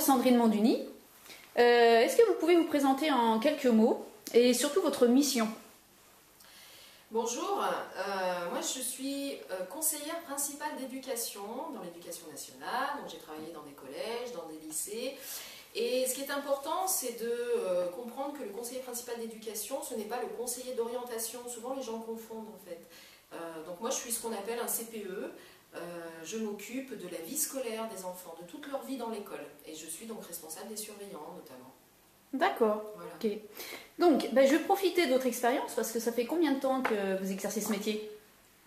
Sandrine Manduni. Est-ce que vous pouvez vous présenter en quelques mots et surtout votre mission? Bonjour, moi je suis conseillère principale d'éducation dans l'éducation nationale, donc j'ai travaillé dans des collèges, dans des lycées. Et ce qui est important, c'est de comprendre que le conseiller principal d'éducation, ce n'est pas le conseiller d'orientation. Souvent les gens confondent en fait. Donc moi je suis ce qu'on appelle un CPE. Je m'occupe de la vie scolaire des enfants, de toute leur vie dans l'école. Et je suis donc responsable des surveillants notamment. D'accord, Voilà. ok. Donc, je vais profiter de votre expérience parce que ça fait combien de temps que vous exercez ce métier?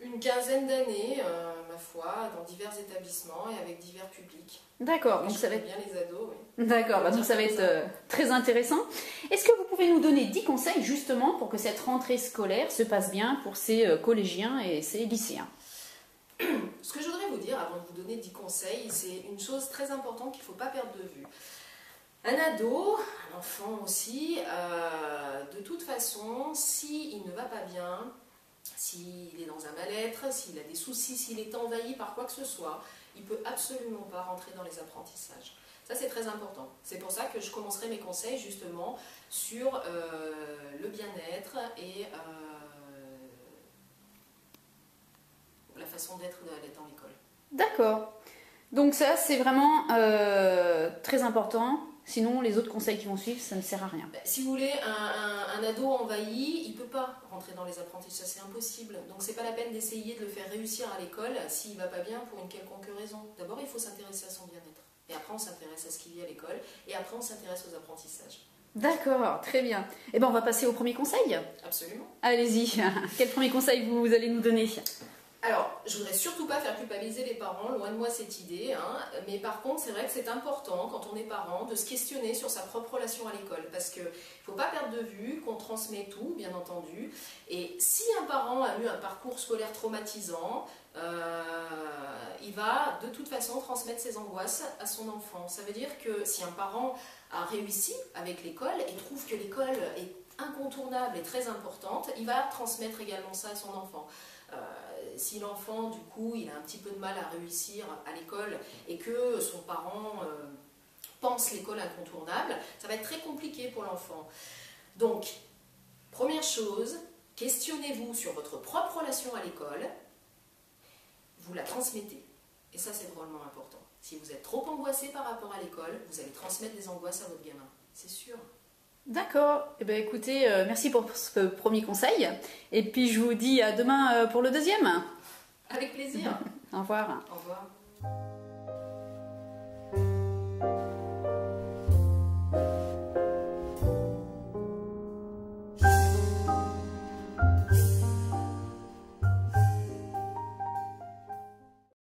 Une quinzaine d'années, ma foi, dans divers établissements et avec divers publics. D'accord, donc ça va être bien les ados, oui. D'accord, donc ça va être très intéressant. Est-ce que vous pouvez nous donner 10 conseils justement pour que cette rentrée scolaire se passe bien pour ces collégiens et ces lycéens? Ce que je voudrais vous dire avant de vous donner 10 conseils, c'est une chose très importante qu'il ne faut pas perdre de vue. Un ado, un enfant aussi, de toute façon, s'il ne va pas bien, s'il est dans un mal-être, s'il a des soucis, s'il est envahi par quoi que ce soit, il ne peut absolument pas rentrer dans les apprentissages. Ça, c'est très important. C'est pour ça que je commencerai mes conseils justement sur le bien-être et la façon d'être dans l'école. D'accord. Donc ça, c'est vraiment très important. Sinon, les autres conseils qui vont suivre, ça ne sert à rien. Si vous voulez, un ado envahi, il ne peut pas rentrer dans les apprentissages, c'est impossible. Donc c'est pas la peine d'essayer de le faire réussir à l'école s'il ne va pas bien pour une quelconque raison. D'abord, il faut s'intéresser à son bien-être. Et après, on s'intéresse à ce qu'il y a à l'école. Et après, on s'intéresse aux apprentissages. D'accord, très bien. Eh bien, on va passer au premier conseil. Absolument. Allez-y. Quel premier conseil vous allez nous donner? Alors, je voudrais surtout pas faire culpabiliser les parents, loin de moi cette idée, mais par contre, c'est vrai que c'est important, quand on est parent, de se questionner sur sa propre relation à l'école, parce qu'il ne faut pas perdre de vue qu'on transmet tout, bien entendu, et si un parent a eu un parcours scolaire traumatisant, il va de toute façon transmettre ses angoisses à son enfant. Ça veut dire que si un parent a réussi avec l'école et trouve que l'école est incontournable et très importante, il va transmettre également ça à son enfant. Si l'enfant, du coup, il a un petit peu de mal à réussir à l'école et que son parent pense l'école incontournable, ça va être très compliqué pour l'enfant. Donc, première chose, questionnez-vous sur votre propre relation à l'école, vous la transmettez. Et ça, c'est drôlement important. Si vous êtes trop angoissé par rapport à l'école, vous allez transmettre des angoisses à votre gamin, c'est sûr. D'accord. Eh bien, écoutez, merci pour ce premier conseil. Et puis, je vous dis à demain pour le deuxième. Avec plaisir. Au revoir. Au revoir.